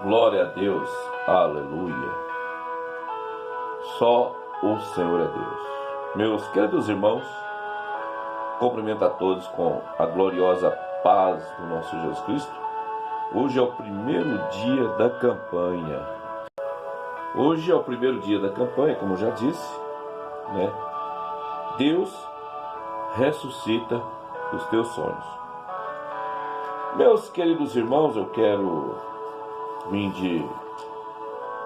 Glória a Deus, aleluia. Só o Senhor é Deus. Meus queridos irmãos, cumprimento a todos com a gloriosa paz do nosso Jesus Cristo. Hoje é o primeiro dia da campanha. Hoje é o primeiro dia da campanha, como eu já disse, né? Deus ressuscita os teus sonhos. Meus queridos irmãos, eu quero vir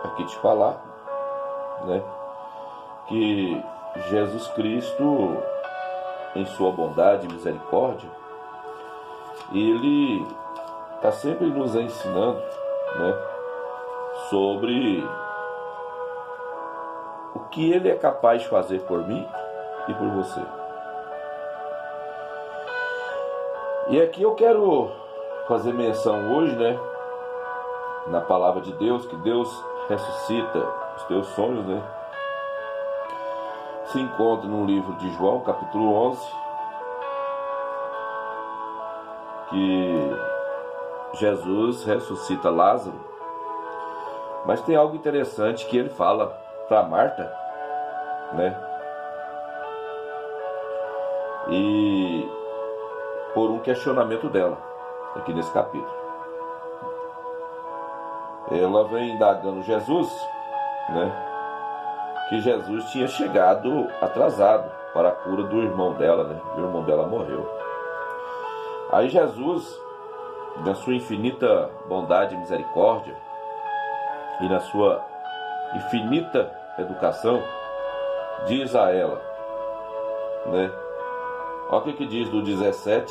aqui te falar, né, que Jesus Cristo, em sua bondade e misericórdia, Ele está sempre nos ensinando, né, sobre o que Ele é capaz de fazer por mim e por você. E aqui eu quero fazer menção hoje, né, na palavra de Deus, que Deus ressuscita os teus sonhos, né? Se encontra no livro de João, capítulo 11, que Jesus ressuscita Lázaro. Mas tem algo interessante que ele fala para Marta, né? E por um questionamento dela, aqui nesse capítulo. Ela vem indagando Jesus, né, que Jesus tinha chegado atrasado para a cura do irmão dela, né? O irmão dela morreu. Aí Jesus, na sua infinita bondade e misericórdia e na sua infinita educação, diz a ela, né? Olha o que diz do 17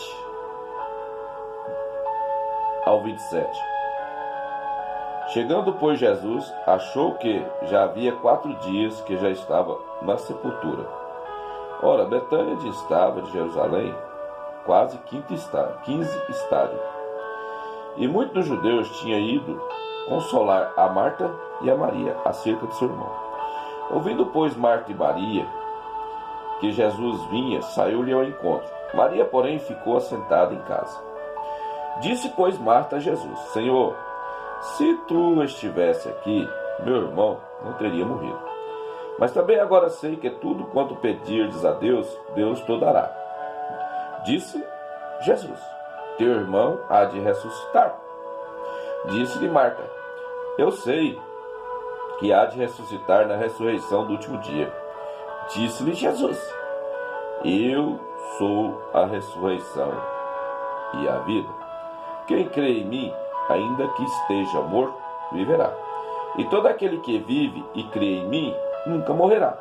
ao 27. Chegando, pois, Jesus, achou que já havia 4 dias que já estava na sepultura. Ora, Betânia distava de Jerusalém quase 15 estádios. E muitos dos judeus tinham ido consolar a Marta e a Maria acerca de seu irmão. Ouvindo, pois, Marta e Maria que Jesus vinha, saiu-lhe ao encontro. Maria, porém, ficou assentada em casa. Disse, pois, Marta a Jesus: Senhor, se tu estivesse aqui, meu irmão não teria morrido. Mas também agora sei que tudo quanto pedirdes a Deus, Deus te dará. Disse Jesus: teu irmão há de ressuscitar. Disse-lhe Marta: eu sei que há de ressuscitar na ressurreição do último dia. Disse-lhe Jesus: eu sou a ressurreição e a vida. Quem crê em mim, ainda que esteja morto, viverá. E todo aquele que vive e crê em mim, nunca morrerá.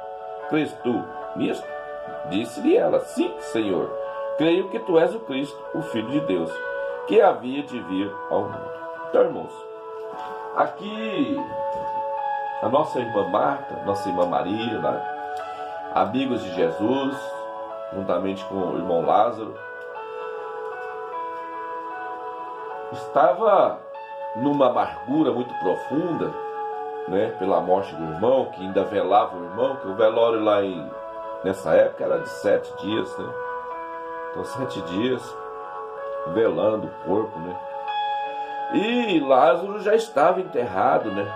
Crês tu nisto? Disse-lhe ela: sim, Senhor. Creio que tu és o Cristo, o Filho de Deus, que havia de vir ao mundo. Então, irmãos, aqui a nossa irmã Marta, nossa irmã Maria, né, amigos de Jesus, juntamente com o irmão Lázaro, estava numa amargura muito profunda, né, pela morte do irmão, que ainda velava o irmão, que o velório lá nessa época era de 7 dias, né? Então 7 dias velando o corpo, né? E Lázaro já estava enterrado, né,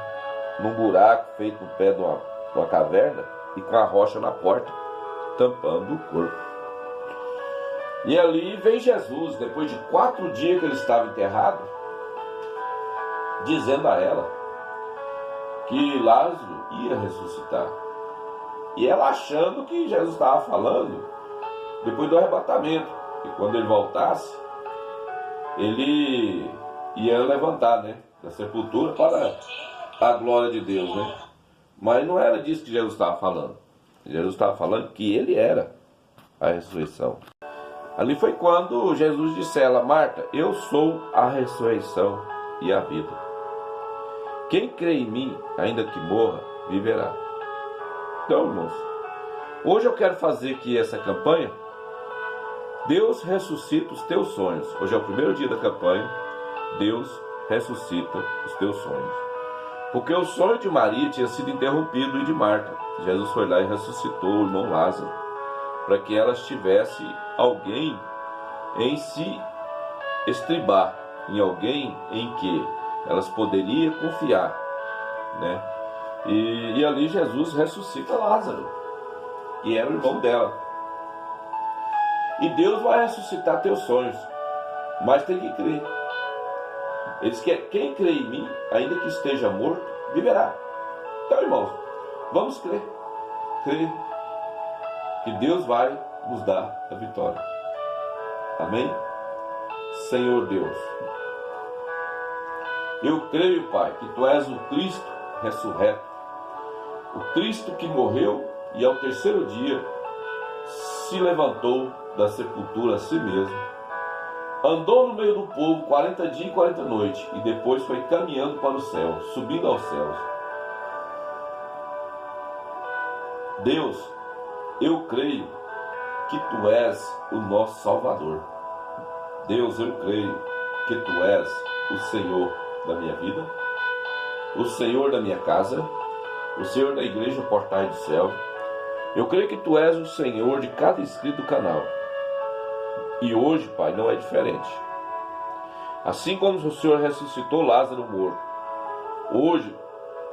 num buraco feito no pé de uma caverna e com a rocha na porta, tampando o corpo. E ali vem Jesus, depois de 4 dias que ele estava enterrado, dizendo a ela que Lázaro ia ressuscitar. E ela achando que Jesus estava falando depois do arrebatamento, que quando ele voltasse, ele ia levantar, né, da sepultura para a glória de Deus, né? Mas não era disso que Jesus estava falando. Jesus estava falando que ele era a ressurreição. Ali foi quando Jesus disse a ela: Marta, eu sou a ressurreição e a vida. Quem crê em mim, ainda que morra, viverá. Então, irmãos, hoje eu quero fazer aqui essa campanha. Deus ressuscita os teus sonhos. Hoje é o primeiro dia da campanha. Deus ressuscita os teus sonhos. Porque o sonho de Maria tinha sido interrompido e de Marta. Jesus foi lá e ressuscitou o irmão Lázaro, para que elas tivessem alguém em se estribar, em alguém em que elas poderiam confiar, né? E ali Jesus ressuscita Lázaro, que era o irmão dela. E Deus vai ressuscitar teus sonhos, mas tem que crer. Ele diz que quem crê em mim, ainda que esteja morto, viverá. Então, irmãos, vamos crer. Crer que Deus vai nos dar a vitória. Amém? Senhor Deus, eu creio, Pai, que Tu és o Cristo ressurreto, o Cristo que morreu e ao terceiro dia se levantou da sepultura a si mesmo, andou no meio do povo 40 dias e 40 noites e depois foi caminhando para o céu, subindo aos céus. Deus, eu creio que Tu és o nosso Salvador. Deus, eu creio que Tu és o Senhor da minha vida, o Senhor da minha casa, o Senhor da igreja Portais do Céu. Eu creio que Tu és o Senhor de cada inscrito do canal. E hoje, Pai, não é diferente. Assim como o Senhor ressuscitou Lázaro morto, hoje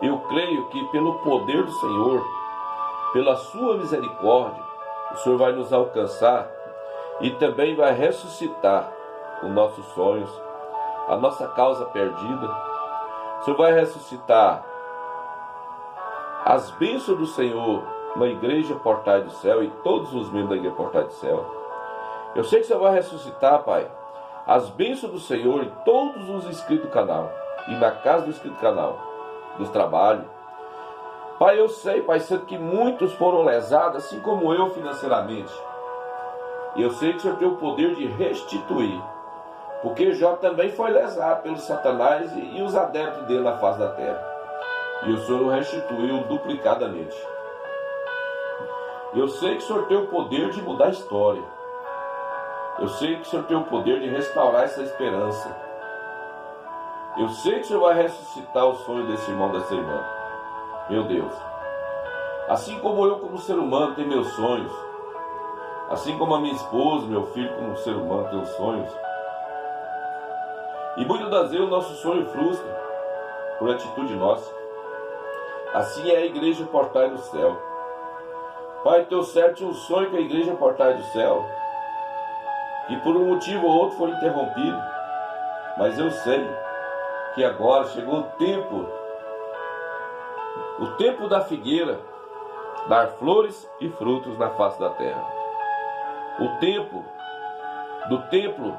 eu creio que pelo poder do Senhor, pela Sua misericórdia, o Senhor vai nos alcançar e também vai ressuscitar os nossos sonhos, a nossa causa perdida. O Senhor vai ressuscitar as bênçãos do Senhor na igreja Portais do Céu e todos os membros da igreja Portais do Céu. Eu sei que o Senhor vai ressuscitar, Pai, as bênçãos do Senhor em todos os inscritos do canal e na casa do inscrito do canal, dos trabalhos. Pai, eu sei, Pai, sendo que muitos foram lesados, assim como eu financeiramente. E eu sei que o Senhor tem o poder de restituir, porque Jó também foi lesado pelo Satanás e os adeptos dele na face da terra. E o Senhor o restituiu duplicadamente. Eu sei que o Senhor tem o poder de mudar a história. Eu sei que o Senhor tem o poder de restaurar essa esperança. Eu sei que o Senhor vai ressuscitar o sonho desse irmão, dessa irmã. Meu Deus. Assim como eu, como ser humano, tenho meus sonhos. Assim como a minha esposa, meu filho, como ser humano, tem os sonhos. E muitas das vezes o nosso sonho frustra por atitude nossa. Assim é a igreja Portais do Céu. Pai, Teu servo tinha um sonho com a igreja Portais do Céu, que por um motivo ou outro foi interrompido. Mas eu sei que agora chegou o tempo da figueira dar flores e frutos na face da terra. O tempo do templo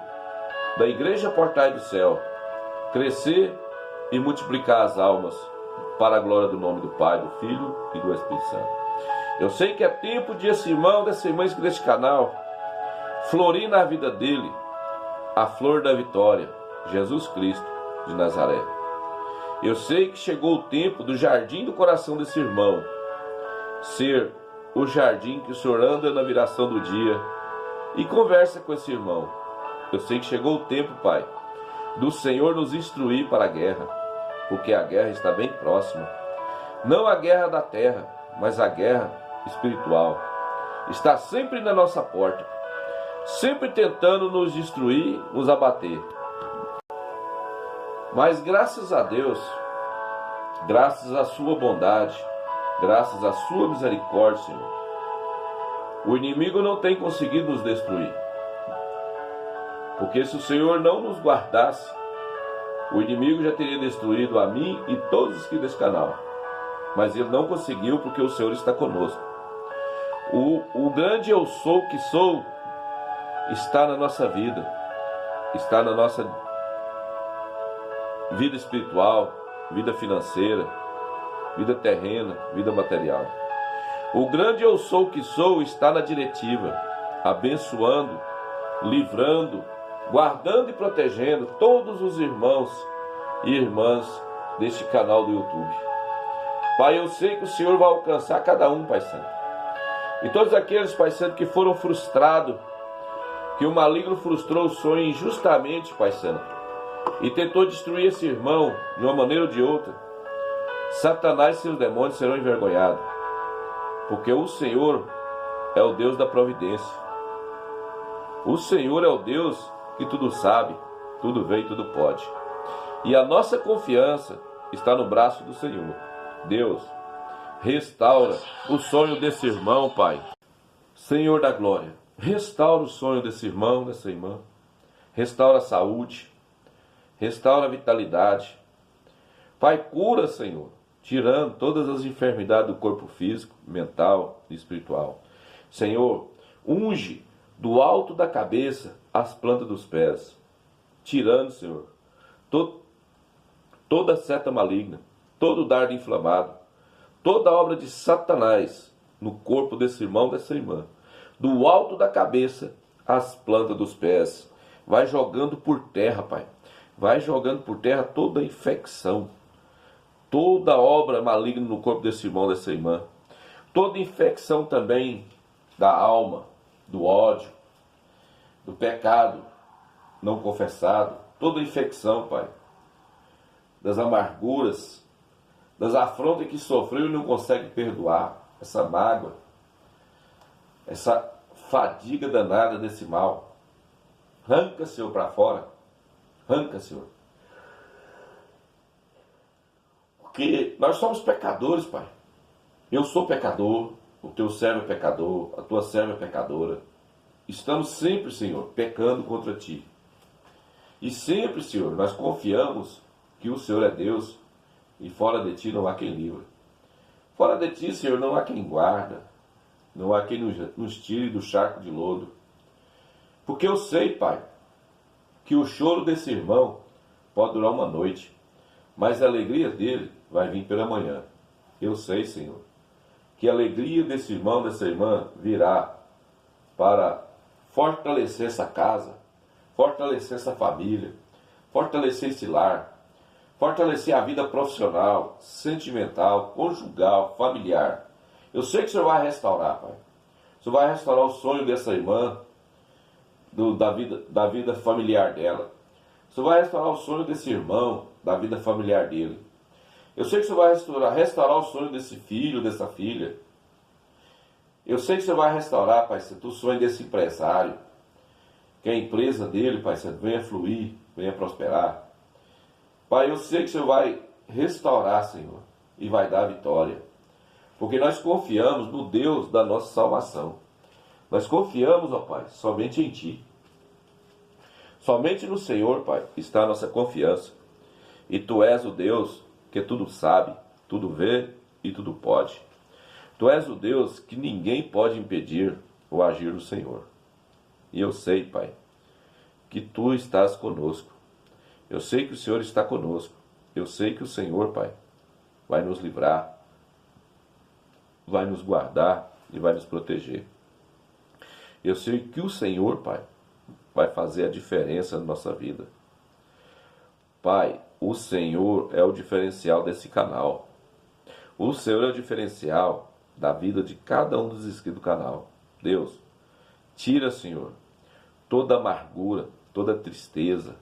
da igreja Portais do Céu crescer e multiplicar as almas para a glória do nome do Pai, do Filho e do Espírito Santo. Eu sei que é tempo de esse irmão, dessa irmã inscrita neste canal, florir na vida dele a flor da vitória, Jesus Cristo de Nazaré. Eu sei que chegou o tempo do jardim do coração desse irmão ser o jardim que o Senhor anda na viração do dia e conversa com esse irmão. Eu sei que chegou o tempo, Pai, do Senhor nos instruir para a guerra, porque a guerra está bem próxima. Não a guerra da terra, mas a guerra espiritual. Está sempre na nossa porta, sempre tentando nos destruir, nos abater. Mas graças a Deus, graças à Sua bondade, graças à Sua misericórdia, Senhor, o inimigo não tem conseguido nos destruir. Porque se o Senhor não nos guardasse, o inimigo já teria destruído a mim e todos os que desse canal. Mas ele não conseguiu, porque o Senhor está conosco. O grande eu sou que sou está na nossa vida, está na nossa vida espiritual, vida financeira, vida terrena, vida material. O grande eu sou que sou está na diretiva, abençoando, livrando, guardando e protegendo todos os irmãos e irmãs deste canal do YouTube. Pai, eu sei que o Senhor vai alcançar cada um, Pai Santo. E todos aqueles, Pai Santo, que foram frustrados, que o maligno frustrou o sonho injustamente, Pai Santo, e tentou destruir esse irmão de uma maneira ou de outra, Satanás e seus demônios serão envergonhados, porque o Senhor é o Deus da providência. O Senhor é o Deus que tudo sabe, tudo vê e tudo pode. E a nossa confiança está no braço do Senhor. Deus, restaura o sonho desse irmão, Pai. Senhor da glória, restaura o sonho desse irmão, dessa irmã. Restaura a saúde, restaura a vitalidade. Pai, cura, Senhor, tirando todas as enfermidades do corpo físico, mental e espiritual. Senhor, unge do alto da cabeça as plantas dos pés, tirando, Senhor, toda seta maligna, todo dardo inflamado, toda obra de Satanás no corpo desse irmão, dessa irmã, do alto da cabeça às plantas dos pés. Vai jogando por terra, Pai. Vai jogando por terra toda infecção, toda obra maligna no corpo desse irmão, dessa irmã. Toda infecção também da alma, do ódio, do pecado não confessado. Toda infecção, Pai, das amarguras, das afrontas que sofreu e não consegue perdoar. Essa mágoa, essa fadiga danada desse mal. Arranca, Senhor, para fora. Arranca, Senhor. Porque nós somos pecadores, Pai. Eu sou pecador, o teu servo é pecador, a tua serva é pecadora. Estamos sempre, Senhor, pecando contra ti. E sempre, Senhor, nós confiamos que o Senhor é Deus e fora de ti não há quem livre. Fora de ti, Senhor, não há quem guarda, não há quem nos tire do charco de lodo. Porque eu sei, Pai, que o choro desse irmão pode durar uma noite, mas a alegria dele vai vir pela manhã. Eu sei, Senhor, que a alegria desse irmão, dessa irmã, virá para fortalecer essa casa, fortalecer essa família, fortalecer esse lar, fortalecer a vida profissional, sentimental, conjugal, familiar. Eu sei que o Senhor vai restaurar, Pai. O Senhor vai restaurar o sonho dessa irmã, da vida familiar dela. O Senhor vai restaurar o sonho desse irmão, da vida familiar dele. Eu sei que o Senhor vai restaurar o sonho desse filho, dessa filha. Eu sei que o Senhor vai restaurar, Pai Santo, o sonho desse empresário. Que a empresa dele, Pai Santo, venha fluir, venha prosperar. Pai, eu sei que o Senhor vai restaurar, Senhor, e vai dar vitória. Porque nós confiamos no Deus da nossa salvação. Nós confiamos, ó Pai, somente em Ti. Somente no Senhor, Pai, está a nossa confiança. E Tu és o Deus que tudo sabe, tudo vê e tudo pode. Tu és o Deus que ninguém pode impedir o agir do Senhor. E eu sei, Pai, que Tu estás conosco. Eu sei que o Senhor está conosco. Eu sei que o Senhor, Pai, vai nos livrar, vai nos guardar e vai nos proteger. Eu sei que o Senhor, Pai, vai fazer a diferença na nossa vida. Pai, o Senhor é o diferencial desse canal. O Senhor é o diferencial da vida de cada um dos inscritos do canal. Deus, tira, Senhor, toda amargura, toda tristeza,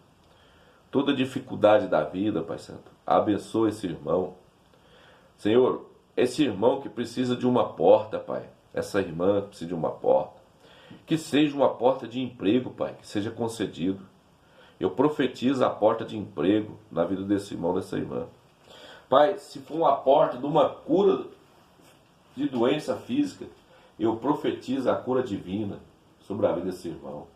toda dificuldade da vida, Pai Santo. Abençoa esse irmão. Senhor, esse irmão que precisa de uma porta, Pai. Essa irmã que precisa de uma porta. Que seja uma porta de emprego, Pai, que seja concedido. Eu profetizo a porta de emprego na vida desse irmão, dessa irmã. Pai, se for uma porta de uma cura de doença física, eu profetizo a cura divina sobre a vida desse irmão.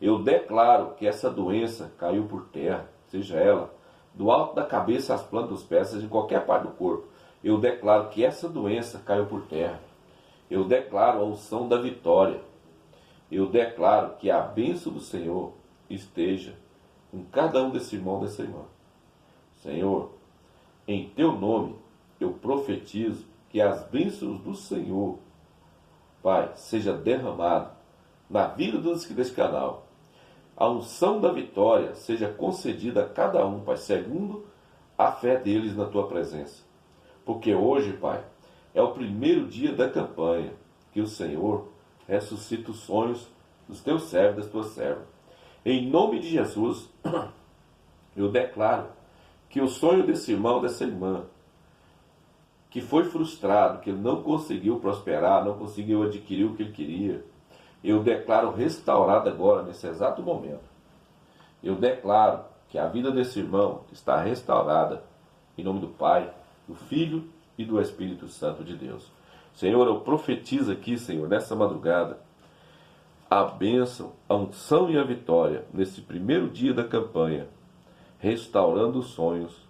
Eu declaro que essa doença caiu por terra, seja ela do alto da cabeça às plantas dos pés, seja em qualquer parte do corpo. Eu declaro que essa doença caiu por terra. Eu declaro a unção da vitória. Eu declaro que a bênção do Senhor esteja com cada um desse irmão, dessa irmã. Senhor, em Teu nome, eu profetizo que as bênçãos do Senhor, Pai, seja derramada na vida dos inscritos desse canal. A unção da vitória seja concedida a cada um, Pai, segundo a fé deles na Tua presença. Porque hoje, Pai, é o primeiro dia da campanha que o Senhor ressuscita os sonhos dos Teus servos, das Tuas servas. Em nome de Jesus, eu declaro que o sonho desse irmão, dessa irmã, que foi frustrado, que ele não conseguiu prosperar, não conseguiu adquirir o que ele queria, eu declaro restaurado agora, nesse exato momento. Eu declaro que a vida desse irmão está restaurada em nome do Pai, do Filho e do Espírito Santo de Deus. Senhor, eu profetizo aqui, Senhor, nessa madrugada, a bênção, a unção e a vitória nesse primeiro dia da campanha, restaurando os sonhos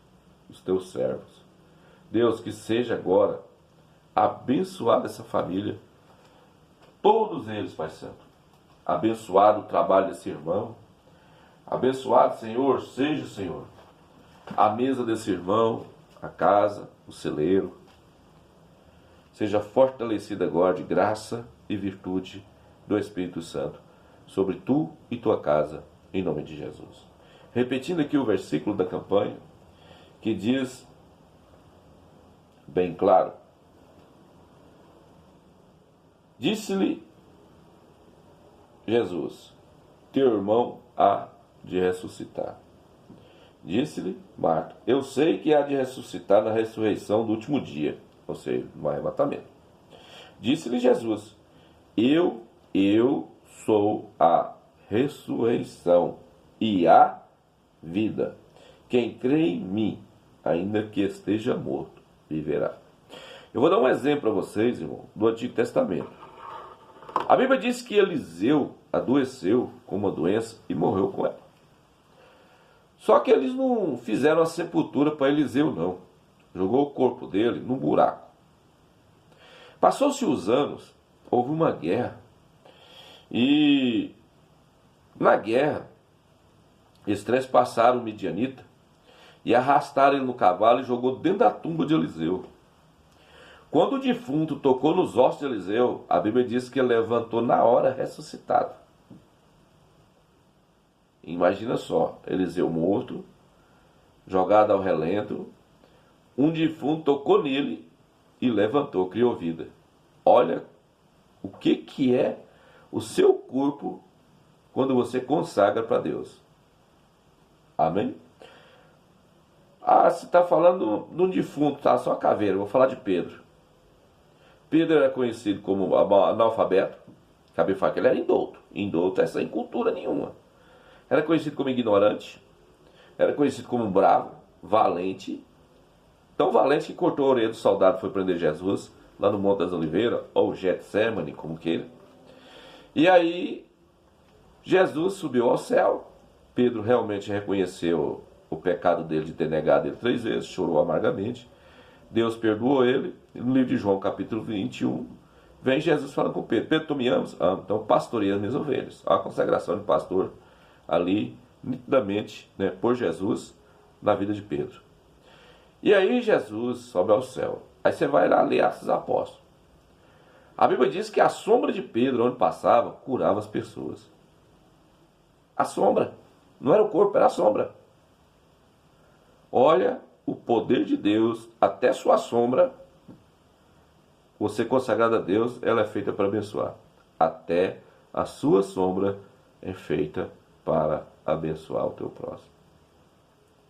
dos teus servos. Deus, que seja agora abençoada essa família, todos eles, Pai Santo. Abençoado o trabalho desse irmão. Abençoado, Senhor, seja, Senhor, a mesa desse irmão, a casa, o celeiro. Seja fortalecida agora de graça e virtude do Espírito Santo sobre tu e tua casa, em nome de Jesus. Repetindo aqui o versículo da campanha, que diz bem claro: disse-lhe Jesus, teu irmão há de ressuscitar. Disse-lhe Marta, eu sei que há de ressuscitar na ressurreição do último dia, ou seja, no arrebatamento. Disse-lhe Jesus, eu sou a ressurreição e a vida. Quem crê em mim, ainda que esteja morto, viverá. Eu vou dar um exemplo para vocês, irmão, do Antigo Testamento. A Bíblia diz que Eliseu adoeceu com uma doença e morreu com ela. Só que eles não fizeram a sepultura para Eliseu, não. Jogou o corpo dele num buraco. Passou-se os anos, houve uma guerra. E na guerra, eles trespassaram o midianita e arrastaram ele no cavalo e jogou dentro da tumba de Eliseu. Quando o defunto tocou nos ossos de Eliseu, a Bíblia diz que ele levantou na hora ressuscitado. Imagina só, Eliseu morto, jogado ao relento, um defunto tocou nele e levantou, criou vida. Olha o que é o seu corpo quando você consagra para Deus. Amém? Ah, você está falando de um defunto, tá? Só caveira, vou falar de Pedro. Pedro era conhecido como analfabeto. Acabei de falar que ele era indouto. Indouto é sem cultura nenhuma. Era conhecido como ignorante. Era conhecido como bravo, valente. Tão valente que cortou a orelha do soldado e foi prender Jesus lá no Monte das Oliveiras, ou Getsemane, como queira. E aí, Jesus subiu ao céu. Pedro realmente reconheceu o pecado dele de ter negado ele 3 vezes, chorou amargamente. Deus perdoou ele. No livro de João, capítulo 21, vem Jesus falando com Pedro: Pedro, tu me amas? Amo. Então pastoreia as minhas ovelhas. Há a consagração de pastor ali, nitidamente, né, por Jesus, na vida de Pedro. E aí Jesus sobe ao céu. Aí você vai lá ler Atos dos Apóstolos. A Bíblia diz que a sombra de Pedro, onde passava, curava as pessoas. A sombra. Não era o corpo, era a sombra. Olha o poder de Deus, até sua sombra, você consagrado a Deus, ela é feita para abençoar. Até a sua sombra é feita para abençoar o teu próximo.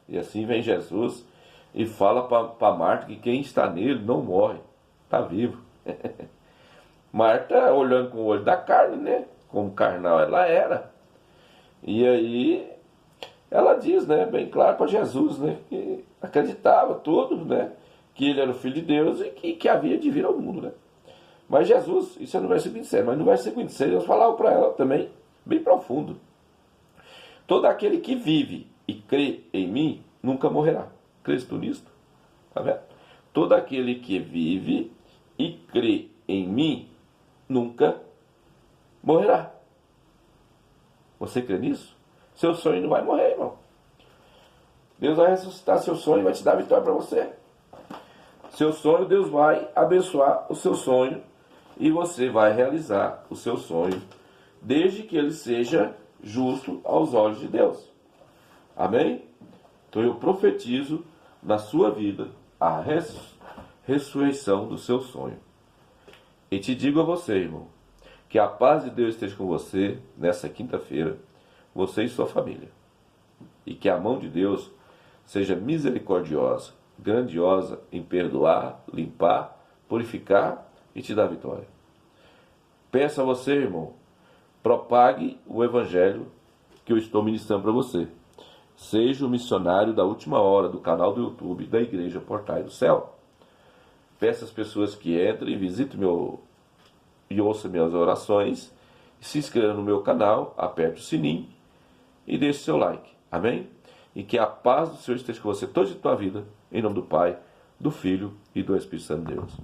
E assim vem Jesus e fala para Marta que quem está nele não morre, está vivo. Marta olhando com o olho da carne, né? Como carnal ela era. E aí ela diz, né, bem claro para Jesus, né, que acreditava tudo, né, que ele era o Filho de Deus e que havia de vir ao mundo, né. Mas Jesus, isso é no versículo 27, mas no versículo 26 Deus falava para ela também, bem profundo: todo aquele que vive e crê em mim nunca morrerá. Crês tu nisto? Tá vendo? Todo aquele que vive e crê em mim nunca morrerá. Você crê nisso? Seu sonho não vai morrer, irmão. Deus vai ressuscitar seu sonho e vai te dar vitória para você. Seu sonho, Deus vai abençoar o seu sonho e você vai realizar o seu sonho, desde que ele seja justo aos olhos de Deus. Amém? Então eu profetizo na sua vida a ressurreição do seu sonho. E te digo a você, irmão, que a paz de Deus esteja com você nessa quinta-feira, você e sua família. E que a mão de Deus seja misericordiosa, grandiosa em perdoar, limpar, purificar e te dar vitória. Peço a você, irmão, propague o evangelho que eu estou ministrando para você. Seja o missionário da última hora do canal do YouTube da Igreja Portais do Céu. Peço às pessoas que entrem, visitem e ouçam minhas orações, se inscreva no meu canal, aperte o sininho e deixe seu like. Amém? E que a paz do Senhor esteja com você toda a tua vida, em nome do Pai, do Filho e do Espírito Santo de Deus.